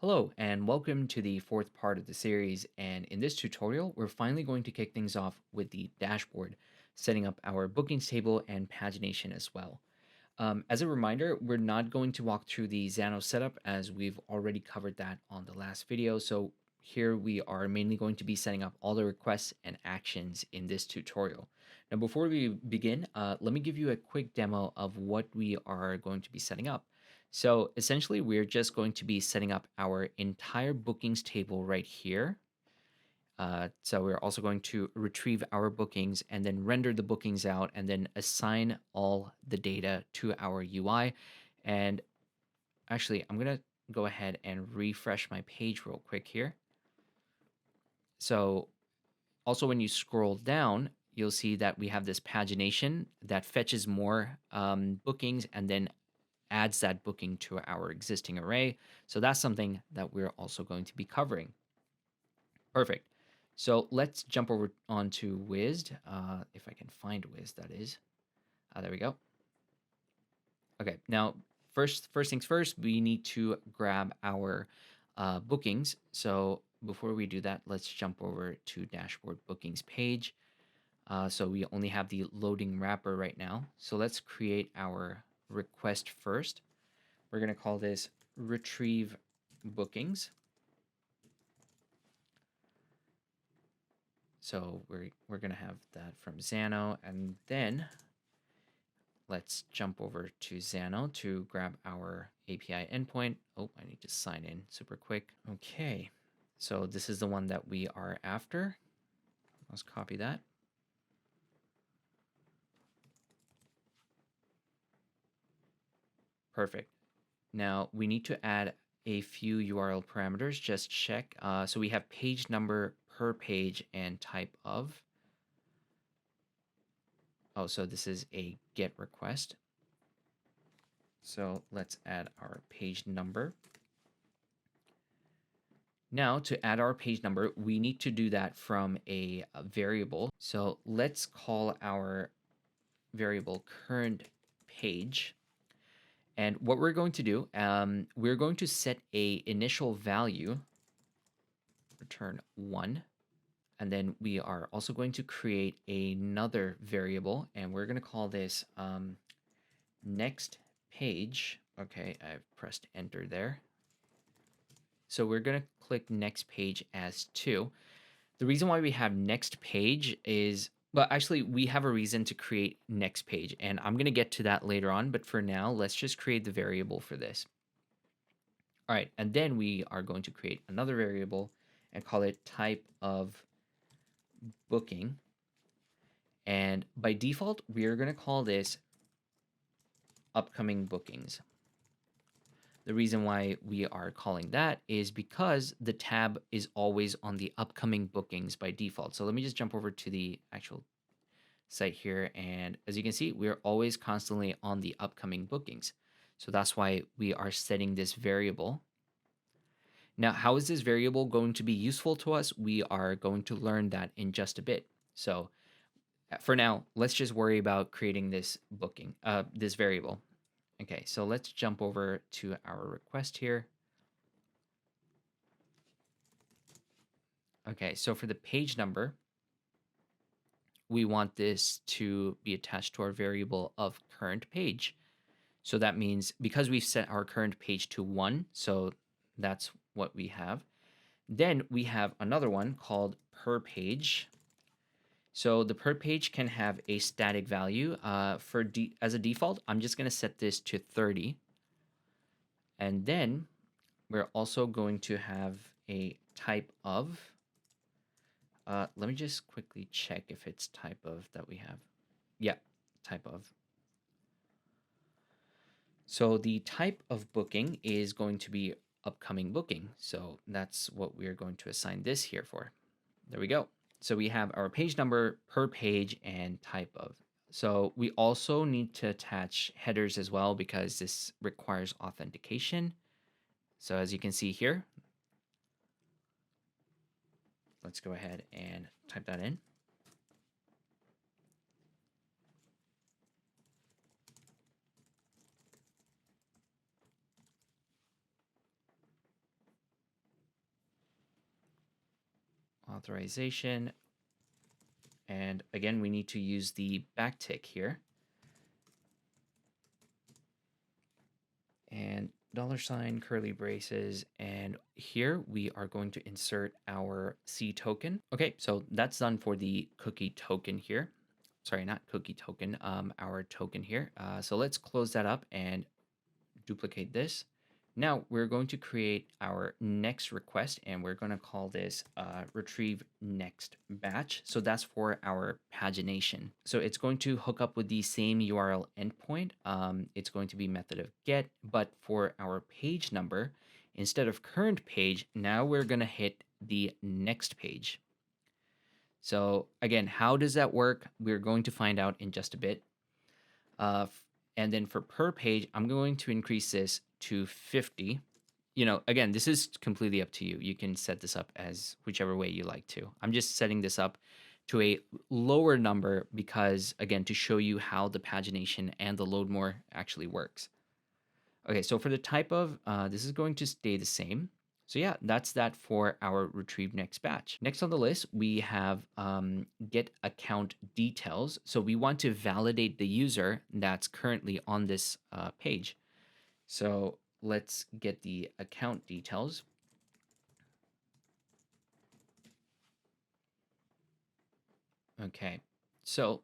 Hello and welcome to the fourth part of the series, and in this tutorial we're finally going to kick things off with the dashboard, setting up our bookings table and pagination as well. As a reminder, we're not going to walk through the Xano setup as we've already covered that on the last video, so here we are mainly going to be setting up all the requests and actions in this tutorial. Now before we begin, let me give you a quick demo of what we are going to be setting up. So essentially, we're just going to be setting up our entire bookings table right here. So we're also going to retrieve our bookings and then render the bookings out and then assign all the data to our UI. And actually, I'm going to go ahead and refresh my page real quick here. So also when you scroll down, you'll see that we have this pagination that fetches more bookings and then adds that booking to our existing array. So that's something that we're also going to be covering. Perfect. So let's jump over onto Wized. If I can find Wized, that is. There we go. Okay, now first things first, we need to grab our bookings. So before we do that, let's jump over to dashboard bookings page. So we only have the loading wrapper right now. So let's create our request first. We're going to call this retrieve bookings. So we're going to have that from Xano, and then let's jump over to Xano to grab our API endpoint. Oh, I need to sign in super quick. Okay, so this is the one that we are after. Let's copy that. Perfect. Now we need to add a few URL parameters. Just check. So we have page number, per page, and type of. Oh, so this is a GET request. So let's add our page number. Now to add our page number, we need to do that from a variable. So let's call our variable current page. And what we're going to do, we're going to set a initial value, return 1. And then we are also going to create another variable, and we're going to call this next page. Okay, I've pressed enter there. So we're going to click next page as 2. The reason why we have next page is, well, actually, we have a reason to create next page, and I'm going to get to that later on. But for now, let's just create the variable for this. All right, and then we are going to create another variable and call it type of booking. And by default, we are going to call this upcoming bookings. The reason why we are calling that is because the tab is always on the upcoming bookings by default. So let me just jump over to the actual site here. And as you can see, we're always constantly on the upcoming bookings. So that's why we are setting this variable. Now, how is this variable going to be useful to us? We are going to learn that in just a bit. So for now, let's just worry about creating this booking, this variable. Okay, so let's jump over to our request here. Okay, so for the page number, we want this to be attached to our variable of current page. So that means because we've set our current page to 1, so that's what we have. Then we have another one called per page. So the per page can have a static value. As a default, I'm just going to set this to 30. And then we're also going to have a type of. Let me just quickly check if it's type of that we have. Yeah, type of. So the type of booking is going to be upcoming booking. So that's what we're going to assign this here for. There we go. So we have our page number, per page, and type of. So we also need to attach headers as well because this requires authentication. So as you can see here, let's go ahead and type that in. authorization. And again, we need to use the backtick here. And $, curly braces, and here we are going to insert our C token. Okay, so that's done for the cookie token here. Sorry, not cookie token, our token here. So let's close that up and duplicate this. Now we're going to create our next request, and we're going to call this retrieve next batch. So that's for our pagination. So it's going to hook up with the same URL endpoint. It's going to be method of get, but for our page number, instead of current page, now we're going to hit the next page. So again, how does that work? We're going to find out in just a bit. And then for per page, I'm going to increase this to 50. You know, again, this is completely up to you. You can set this up as whichever way you like to. I'm just setting this up to a lower number because, again, to show you how the pagination and the load more actually works. Okay, so for the type of, this is going to stay the same. So yeah, that's that for our retrieve next batch. Next on the list, we have get account details. So we want to validate the user that's currently on this page. So let's get the account details. Okay, so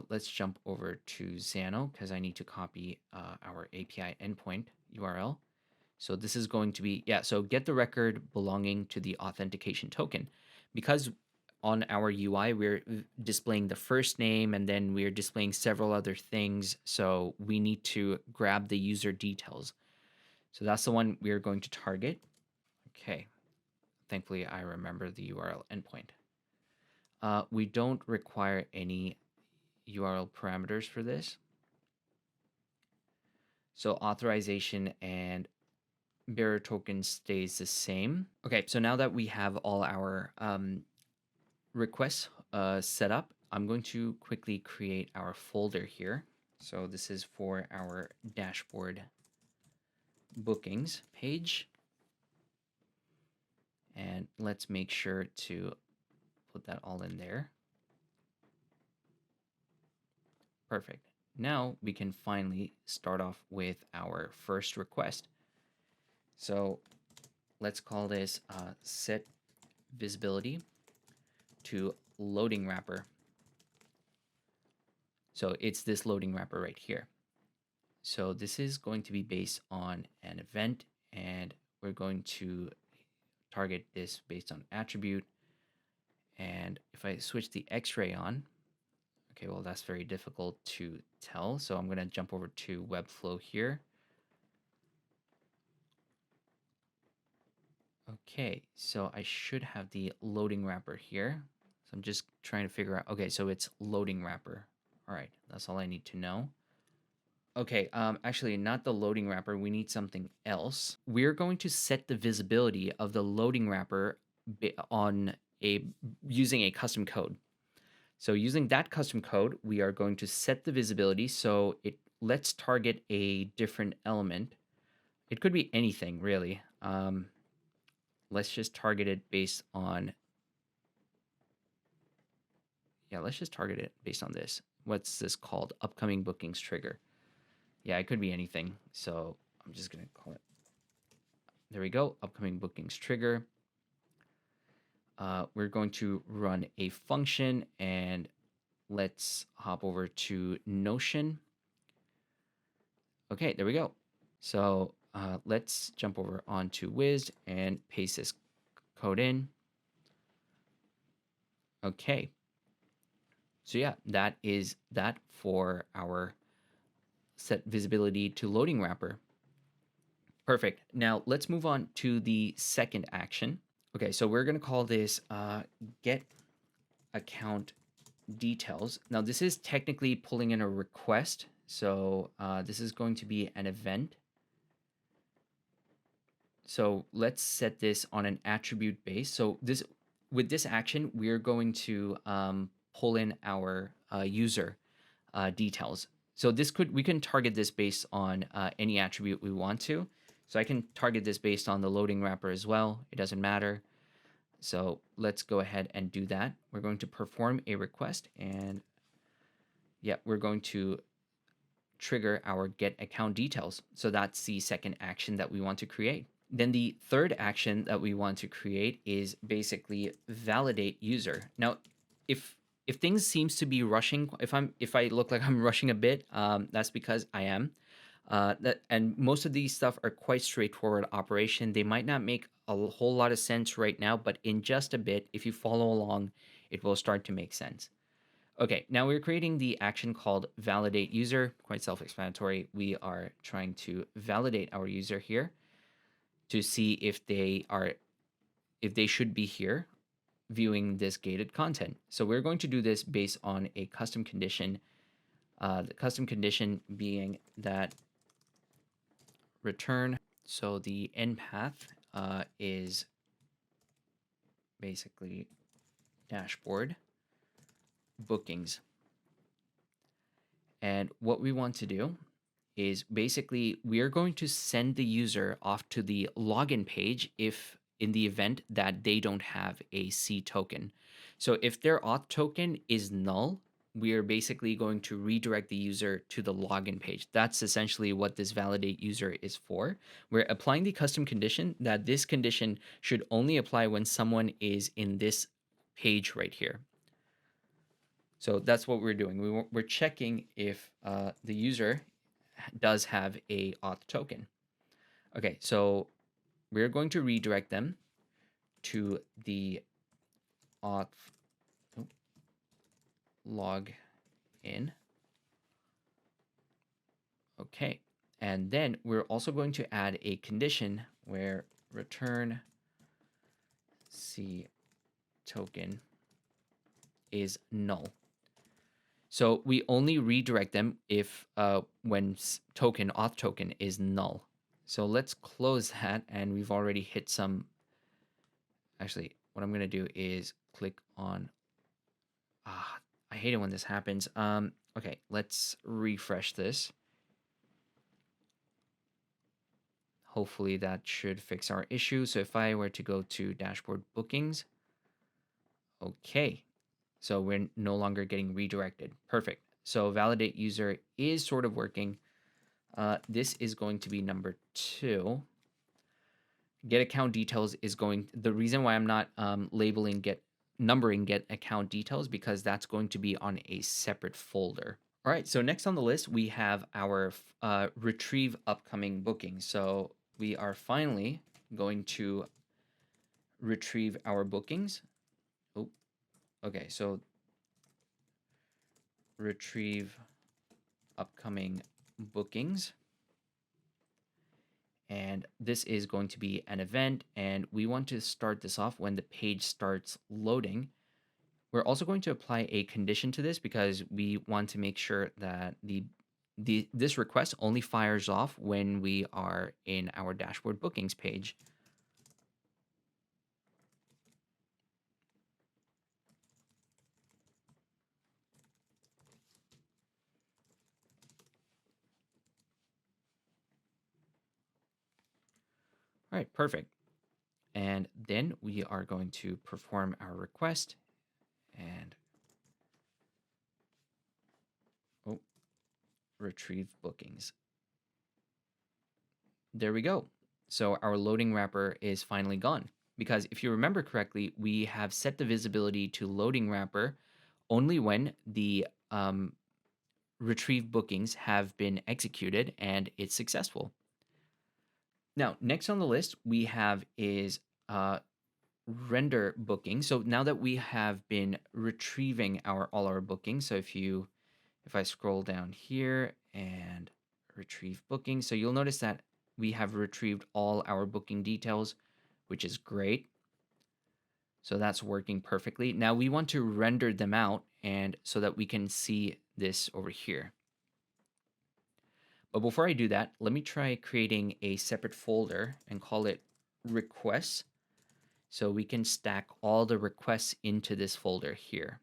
let's jump over to Xano because I need to copy our API endpoint URL. So this is going to be, yeah, so get the record belonging to the authentication token. Because on our UI, we're displaying the first name and then we're displaying several other things. So we need to grab the user details. So that's the one we're going to target. Okay. Thankfully, I remember the URL endpoint. We don't require any URL parameters for this. So authorization and bearer token stays the same. Okay, so now that we have all our requests set up, I'm going to quickly create our folder here. So this is for our dashboard bookings page. And let's make sure to put that all in there. Perfect. Now we can finally start off with our first request. So let's call this set visibility to loading wrapper. So it's this loading wrapper right here. So this is going to be based on an event, and we're going to target this based on attribute. And if I switch the X-ray on, okay, well, that's very difficult to tell. So I'm going to jump over to Webflow here. Okay, so I should have the loading wrapper here. So I'm just trying to figure out, okay, so it's loading wrapper. All right, that's all I need to know. Okay, actually not the loading wrapper, we need something else. We're going to set the visibility of the loading wrapper on using a custom code. So using that custom code, we are going to set the visibility. So let's target a different element. It could be anything really. Let's just target it based on, yeah, let's just target it based on this. What's this called? Upcoming bookings trigger. Yeah, it could be anything. So I'm just going to call it. There we go. Upcoming bookings trigger. We're going to run a function, and let's hop over to Notion. Okay, there we go. So let's jump over onto Wized and paste this code in. Okay. So yeah, that is that for our set visibility to loading wrapper. Perfect. Now let's move on to the second action. Okay, so we're going to call this get account details. Now this is technically pulling in a request. So this is going to be an event. So let's set this on an attribute base. So with this action, we're going to pull in our user details. So we can target this based on any attribute we want to. So I can target this based on the loading wrapper as well. It doesn't matter. So let's go ahead and do that. We're going to perform a request, and yeah, we're going to trigger our get account details. So that's the second action that we want to create. Then the third action that we want to create is basically validate user. Now, if things seems to be rushing, if I look like I'm rushing a bit, that's because I am. And most of these stuff are quite straightforward operation. They might not make a whole lot of sense right now, but in just a bit, if you follow along, it will start to make sense. Okay, now we're creating the action called validate user. Quite self-explanatory. We are trying to validate our user here to see if they should be here viewing this gated content. So we're going to do this based on a custom condition. The custom condition being that return. So the end path is basically dashboard bookings. And what we want to do is basically we're going to send the user off to the login page if in the event that they don't have a C token. So if their auth token is null, we are basically going to redirect the user to the login page. That's essentially what this validate user is for. We're applying the custom condition that this condition should only apply when someone is in this page right here. So that's what we're doing. We're checking if the user does have a auth token. Okay, so we're going to redirect them to the auth log in. Okay, and then we're also going to add a condition where return C token is null. So we only redirect them if when auth token is null. So let's close that, and we've already hit some. Actually, what I'm gonna do is click on. I hate it when this happens. Okay, let's refresh this. Hopefully that should fix our issue. So if I were to go to dashboard bookings, okay. So we're no longer getting redirected. Perfect. So validate user is sort of working. This is going to be number 2. Get account details is going. The reason why I'm not numbering get account details because that's going to be on a separate folder. All right. So next on the list we have our retrieve upcoming bookings. So we are finally going to retrieve our bookings. Oh, okay. So retrieve upcoming bookings. And this is going to be an event, and we want to start this off when the page starts loading. We're also going to apply a condition to this because we want to make sure that this request only fires off when we are in our dashboard bookings page. All right, perfect. And then we are going to perform our request and retrieve bookings. There we go. So our loading wrapper is finally gone. Because if you remember correctly, we have set the visibility to loading wrapper only when the retrieve bookings have been executed and it's successful. Now, next on the list we have is render booking. So now that we have been retrieving all our bookings, so if I scroll down here and retrieve bookings, so you'll notice that we have retrieved all our booking details, which is great. So that's working perfectly. Now we want to render them out and so that we can see this over here. But before I do that, let me try creating a separate folder and call it requests. So we can stack all the requests into this folder here.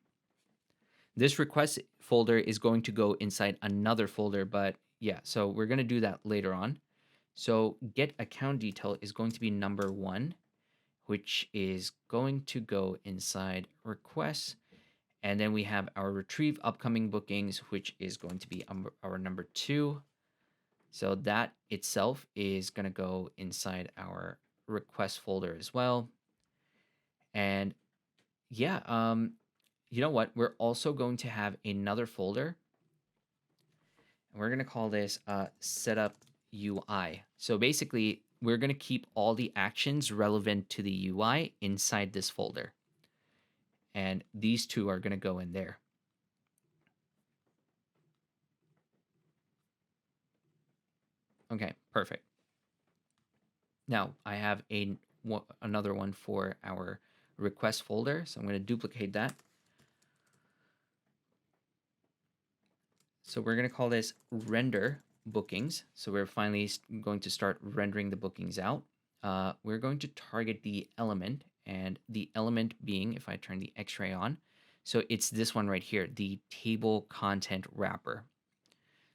This request folder is going to go inside another folder, but yeah, so we're going to do that later on. So get account detail is going to be number 1, which is going to go inside requests. And then we have our retrieve upcoming bookings, which is going to be our number 2. So that itself is going to go inside our request folder as well. And yeah, you know what? We're also going to have another folder. And we're going to call this setup UI. So basically, we're going to keep all the actions relevant to the UI inside this folder. And these two are going to go in there. Okay, perfect. Now I have another one for our request folder. So I'm going to duplicate that. So we're going to call this render bookings. So we're finally going to start rendering the bookings out. We're going to target the element, and the element being, if I turn the X-ray on, so it's this one right here, the table content wrapper.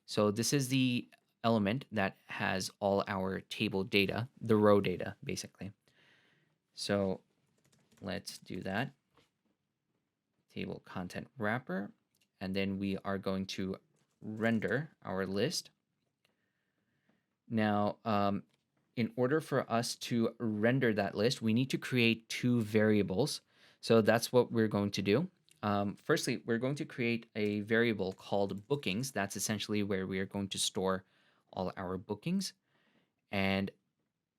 So this is the element that has all our table data, the row data, basically. So let's do that. Table content wrapper. And then we are going to render our list. Now, in order for us to render that list, we need to create 2 variables. So that's what we're going to do. Firstly, we're going to create a variable called bookings. That's essentially where we are going to store all our bookings. And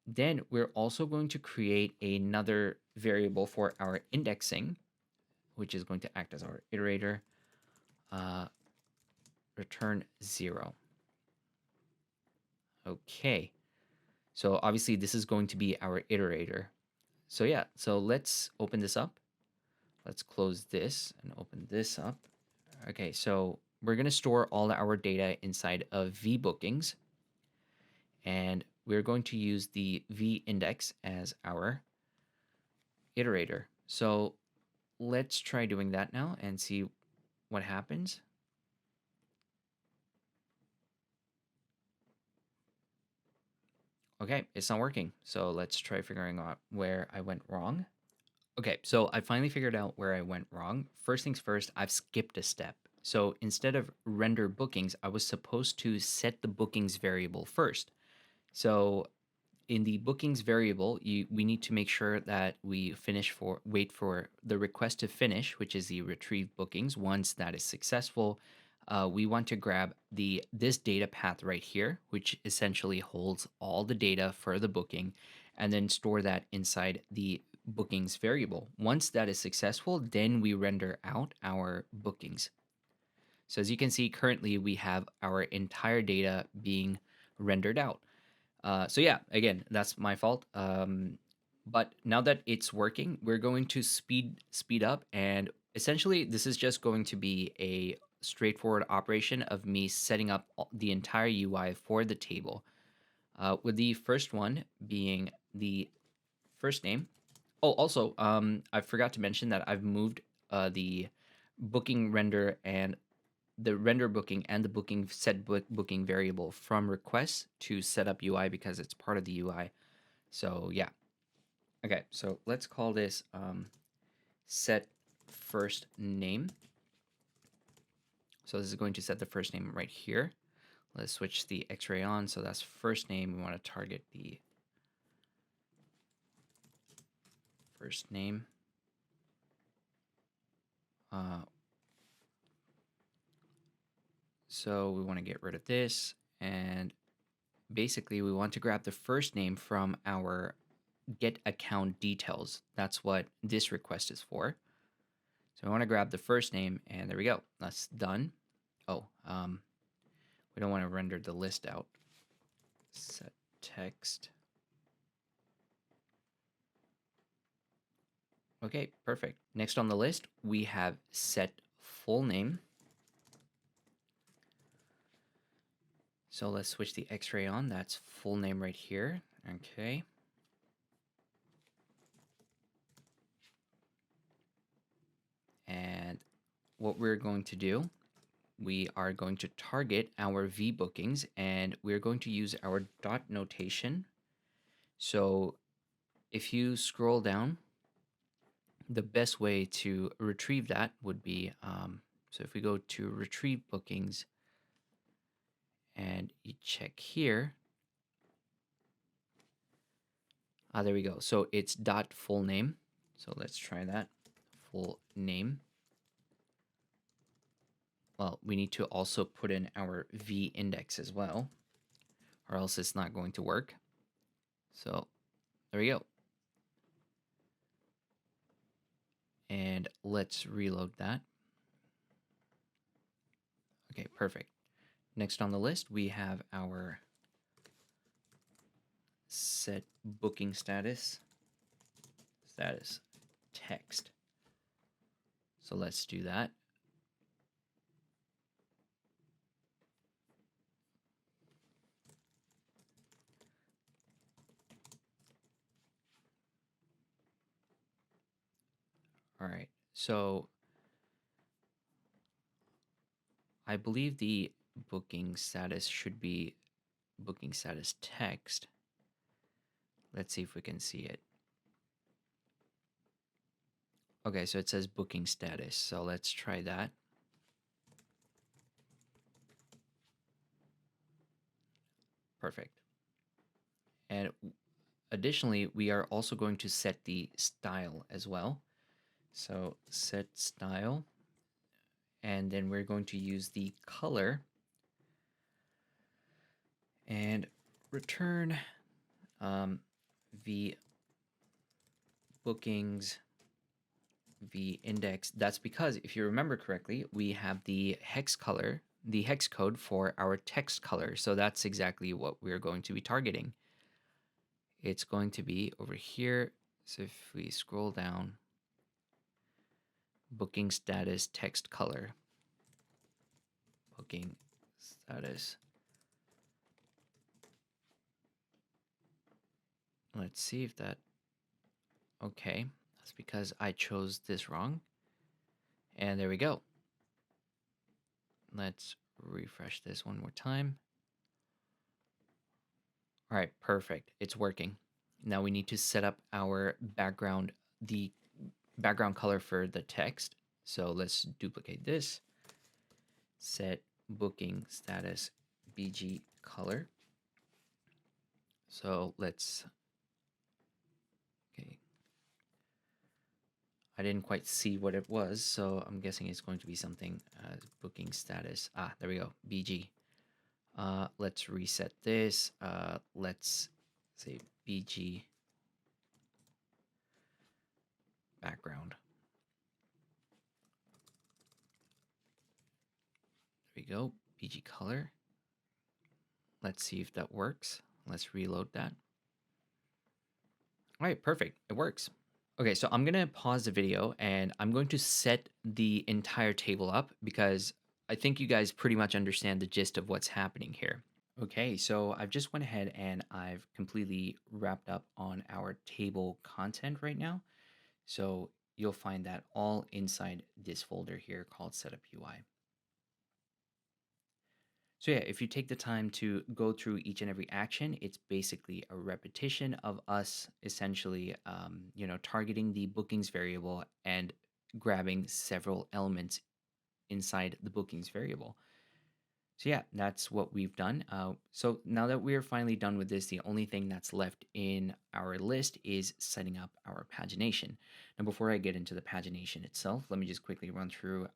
then we're also going to create another variable for our indexing, which is going to act as our iterator, return 0. Okay. So obviously this is going to be our iterator. So yeah, so let's open this up. Let's close this and open this up. Okay, so we're going to store all our data inside of vBookings. And we're going to use the vIndex as our iterator. So let's try doing that now and see what happens. Okay, it's not working. So let's try figuring out where I went wrong. Okay, so I finally figured out where I went wrong. First things first, I've skipped a step. So instead of render bookings, I was supposed to set the bookings variable first. So in the bookings variable, we need to make sure that we wait for the request to finish, which is the retrieve bookings. Once that is successful, we want to grab this data path right here, which essentially holds all the data for the booking, and then store that inside the bookings variable. Once that is successful, then we render out our bookings. So as you can see, currently we have our entire data being rendered out. So yeah, again, that's my fault. But now that it's working, we're going to speed up, and essentially this is just going to be a straightforward operation of me setting up the entire UI for the table. With the first one being the first name. Oh, also, I forgot to mention that I've moved the booking render and the render booking and the booking booking variable from request to setup UI because it's part of the UI. So yeah. Okay, so let's call this set first name. So this is going to set the first name right here. Let's switch the X-ray on. So that's first name. We want to target the first name. So we want to get rid of this, and basically we want to grab the first name from our get account details. That's what this request is for. So I want to grab the first name, and there we go. That's done. Oh, we don't want to render the list out. Set text. Okay, perfect. Next on the list, we have set full name. So let's switch the X-ray on. That's full name right here. Okay. And what we're going to do, we are going to target our vBookings, and we're going to use our dot notation. So If you scroll down, the best way to retrieve that would be, so if we go to retrieve bookings and you check here, there we go. So it's dot full name. So let's try that, full name. Well, we need to also put in our v index as well, or else it's not going to work. So there we go. And let's reload that. Okay, perfect. Next on the list, we have our set booking status text. So let's do that. All right, so I believe the booking status should be booking status text. Let's see if we can see it. Okay, so it says booking status. So let's try that. Perfect. And additionally, we are also going to set the style as well. So set style, and then we're going to use the color and return v bookings v index. That's because if you remember correctly, we have the hex color, the hex code for our text color. So that's exactly what we're going to be targeting. It's going to be over here. So if we scroll down, booking status text color, booking status. Let's see if that, okay, that's because I chose this wrong. And there we go. Let's refresh this one more time. All right, perfect. It's working. Now we need to set up our background, the background color for the text. So let's duplicate this. Set booking status BG color. So let's, okay. I didn't quite see what it was, so I'm guessing it's going to be something as booking status. Ah, there we go, BG. Let's reset this. Let's say BG background. There we go, BG color. Let's see if that works. Let's reload that. All right, perfect. It works. Okay, so I'm going to pause the video and I'm going to set the entire table up because I think you guys pretty much understand the gist of what's happening here. Okay, so I've just went ahead and I've completely wrapped up on our table content right now. So you'll find that all inside this folder here called Setup UI. So yeah, if you take the time to go through each and every action, it's basically a repetition of us essentially, targeting the bookings variable and grabbing several elements inside the bookings variable. So yeah, that's what we've done. So now that we're finally done with this, the only thing that's left in our list is setting up our pagination. Now, before I get into the pagination itself, let me just quickly run through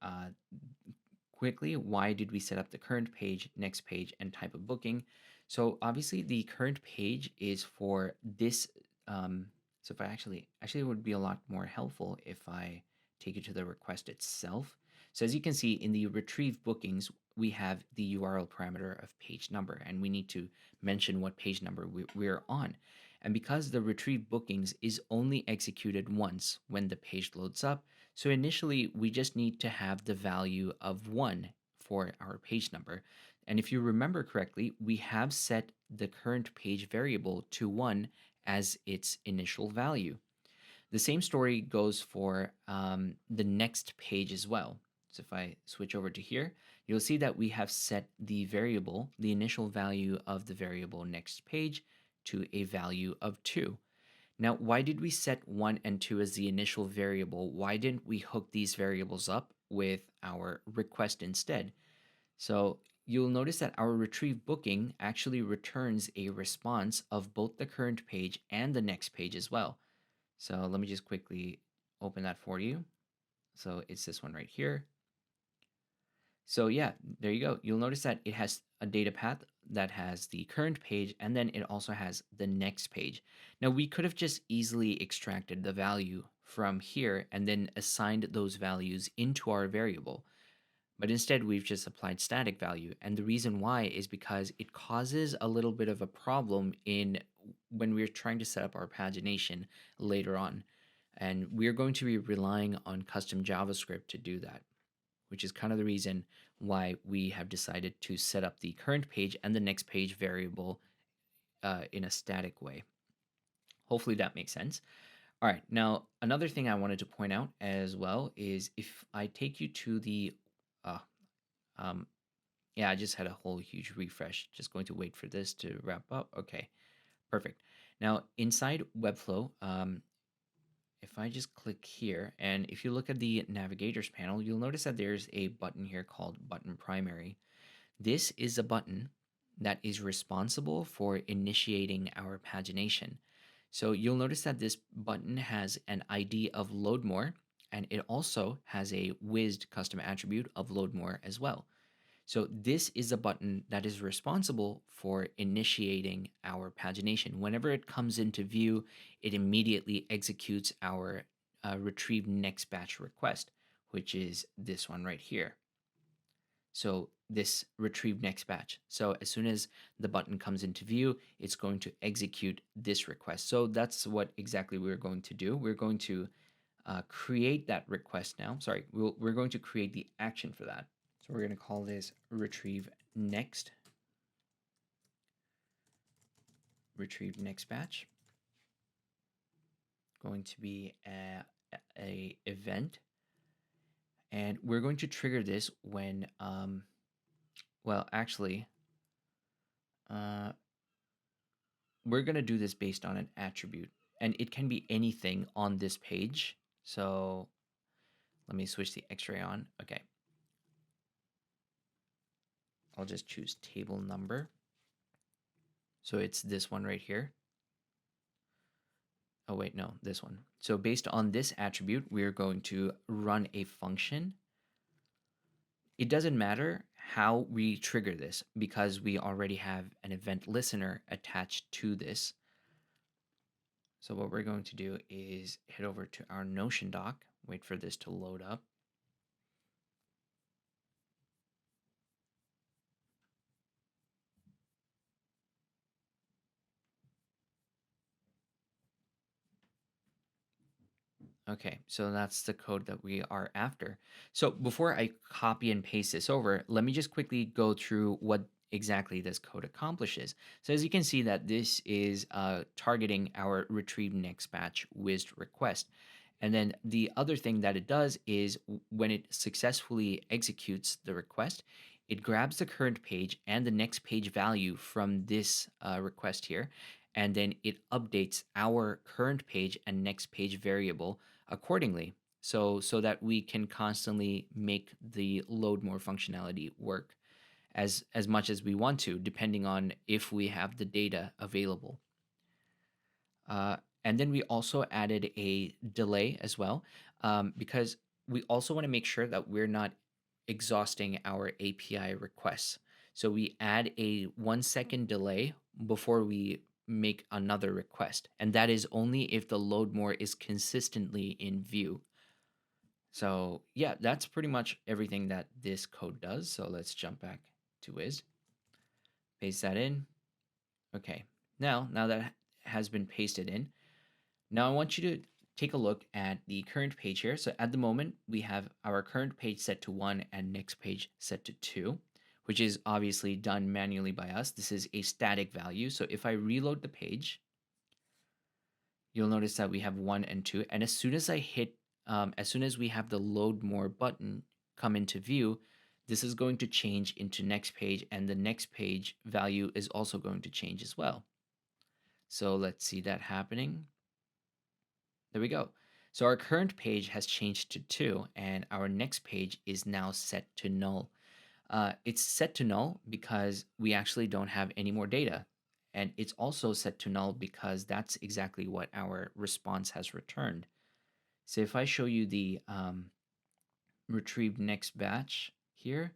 why did we set up the current page, next page, and type of booking. So obviously the current page is for this. So if I actually it would be a lot more helpful if I take you to the request itself. So as you can see in the retrieve bookings, we have the URL parameter of page number, and we need to mention what page number we're on. And because the retrieve bookings is only executed once when the page loads up, so initially we just need to have the value of 1 for our page number. And if you remember correctly, we have set the current page variable to 1 as its initial value. The same story goes for the next page as well. So if I switch over to here, you'll see that we have set the variable, the initial value of the variable next page, to a value of 2. Now, why did we set 1 and 2 as the initial variable? Why didn't we hook these variables up with our request instead? So you'll notice that our retrieve booking actually returns a response of both the current page and the next page as well. So let me just quickly open that for you. So it's this one right here. So yeah, there you go. You'll notice that it has a data path that has the current page, and then it also has the next page. Now we could have just easily extracted the value from here and then assigned those values into our variable. But instead, we've just applied static value. And the reason why is because it causes a little bit of a problem in when we're trying to set up our pagination later on. And we're going to be relying on custom JavaScript to do that, which is kind of the reason why we have decided to set up the current page and the next page variable in a static way. Hopefully that makes sense. All right, now another thing I wanted to point out as well is if I take you to the uh, um, yeah, I just had a whole huge refresh. Just going to wait for this to wrap up. Okay, perfect. Now inside Webflow, if I just click here, and if you look at the navigators panel, you'll notice that there's a button here called button primary. This is a button that is responsible for initiating our pagination. So you'll notice that this button has an ID of load more, and it also has a Wized custom attribute of load more as well. So this is a button that is responsible for initiating our pagination. Whenever it comes into view, it immediately executes our retrieve next batch request, which is this one right here. So this retrieve next batch. So as soon as the button comes into view, it's going to execute this request. So that's what exactly we're going to do. We're going to create that request now. Sorry, we're going to create the action for that. So we're going to call this retrieve next batch. Going to be a event, and we're going to trigger this when well actually we're going to do this based on an attribute, and it can be anything on this page. So let me switch the X-ray on. Okay, I'll just choose table number. So it's this one right here. Oh wait, no, this one. So based on this attribute, we're going to run a function. It doesn't matter how we trigger this because we already have an event listener attached to this. So what we're going to do is head over to our Notion doc, wait for this to load up. Okay, so that's the code that we are after. So before I copy and paste this over, let me just quickly go through what exactly this code accomplishes. So as you can see that this is targeting our retrieve next batch Wized request. And then the other thing that it does is when it successfully executes the request, it grabs the current page and the next page value from this request here, and then it updates our current page and next page variable accordingly, so that we can constantly make the load more functionality work as much as we want to, depending on if we have the data available. And then we also added a delay as well, because we also want to make sure that we're not exhausting our API requests. So we add a 1-second delay before we make another request, and that is only if the load more is consistently in view. So yeah, that's pretty much everything that this code does. So let's jump back to Wiz, paste that in. Okay, now that has been pasted in, now I want you to take a look at the current page here. So at the moment, we have our current page set to 1 and next page set to 2, which is obviously done manually by us. This is a static value. So if I reload the page, you'll notice that we have 1 and 2. And as soon as I hit, as soon as we have the load more button come into view, this is going to change into next page, and the next page value is also going to change as well. So let's see that happening. There we go. So our current page has changed to 2, and our next page is now set to null. It's set to null because we actually don't have any more data. And it's also set to null because that's exactly what our response has returned. So if I show you the retrieved next batch here,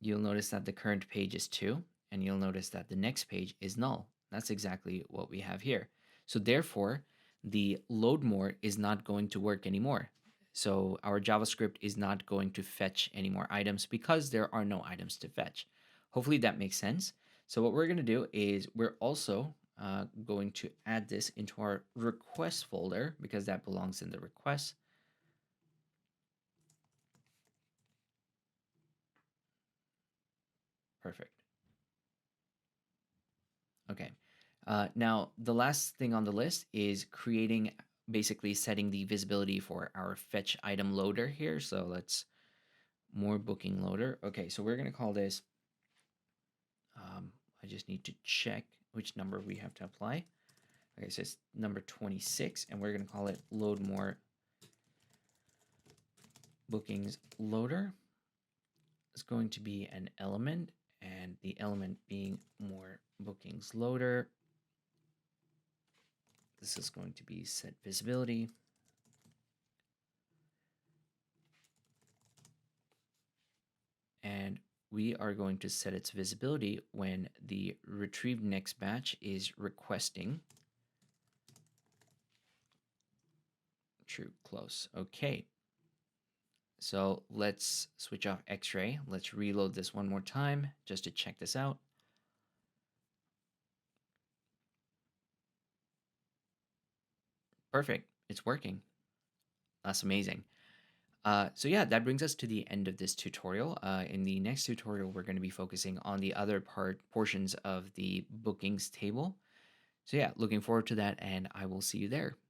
you'll notice that the current page is 2, and you'll notice that the next page is null. That's exactly what we have here. So therefore, the load more is not going to work anymore. So our JavaScript is not going to fetch any more items because there are no items to fetch. Hopefully that makes sense. So what we're going to do is we're also going to add this into our request folder because that belongs in the request. Perfect. Okay. Now, the last thing on the list is creating, basically setting the visibility for our fetch item loader here. So let's more booking loader. Okay, so we're going to call this, I just need to check which number we have to apply. Okay, so it's number 26, and we're going to call it load more bookings loader. It's going to be an element, and the element being more bookings loader. This is going to be set visibility. And we are going to set its visibility when the retrieved next batch is requesting. True, close. Okay. So let's switch off X-ray. Let's reload this one more time just to check this out. Perfect. It's working. That's amazing. So yeah, that brings us to the end of this tutorial. In the next tutorial, we're going to be focusing on the other portions of the bookings table. So yeah, looking forward to that, and I will see you there.